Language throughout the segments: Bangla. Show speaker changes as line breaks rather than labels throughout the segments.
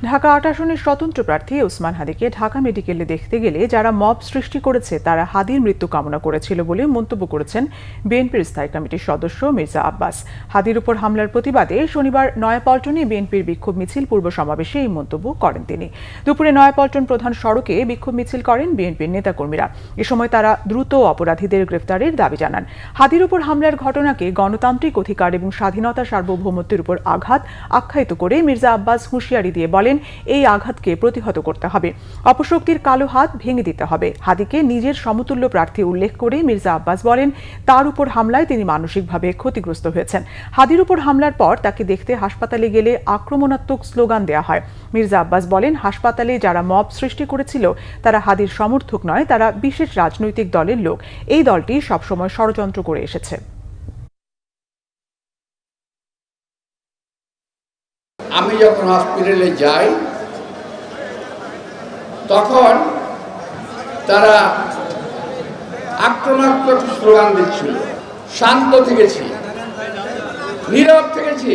ঢাকা ৮ আসনের স্বতন্ত্র প্রার্থী ওসমান হাদীকে ঢাকা মেডিকেলে দেখতে গেলে যারা মব সৃষ্টি করেছে তারা হাদীর মৃত্যু কামনা করেছিল বলে মন্তব্য করেছেন বিএনপির স্থায়ী কমিটির সদস্য মির্জা আব্বাস। হাদীর উপর হামলার প্রতিবাদে শনিবার নয়াপল্টনে বিএনপির বিক্ষোভ মিছিল পূর্ব সমাবেশে এই মন্তব্য করেন তিনি। দুপুরে নয়াপল্টন প্রধান সড়কে বিক্ষোভ মিছিল করেন বিএনপির নেতাকর্মীরা। এ সময় তারা দ্রুত অপরাধীদের গ্রেফতারের দাবি জানান। হাদীর উপর হামলার ঘটনাকে গণতান্ত্রিক অধিকার এবং স্বাধীনতা সার্বভৌমত্বের উপর আঘাত আখ্যায়িত করে মির্জা আব্বাস হুঁশিয়ারি দিয়ে বলেন, এই আঘাতকে প্রতিহত করতে হবে, অপশক্তির কালো হাত ভেঙে দিতে হবে। হাদীকে নিজের সমতুল্য প্রার্থী উল্লেখ করে মির্জা আব্বাস বলেন, তার উপর হামলায় তিনি মানসিকভাবে ক্ষতিগ্রস্ত হয়েছেন। হাদীর উপর হামলার পর তাকে দেখতে হাসপাতালে গেলে আক্রমণাত্মক স্লোগান দেয়া হয়। মির্জা আব্বাস বলেন, হাসপাতালে যারা মব সৃষ্টি করেছিল তারা হাদীর সমর্থক নয়, তারা বিশেষ রাজনৈতিক দলের লোক। এই দলটি সবসময় ষড়যন্ত্র করে এসেছে।
আমি যখন হসপিটালে যাই তখন তারা আক্রমণাত্মক স্লোগান দিচ্ছিল। শান্ত থেকেছি, নীরব থেকেছি,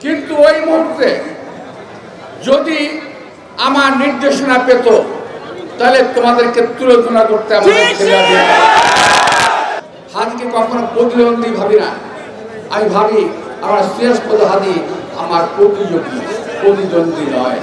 কিন্তু ওই মুহূর্তে যদি আমার নির্দেশনা পেত তাহলে তোমাদেরকে তুলনা করতে আমাদের হাদীকে কখনো প্রতিদ্বন্দ্বী ভাবি না। আমি ভাবি আমার শ্রেষ্ঠ হাদী আমার প্রতিদ্বন্দ্বী নয়।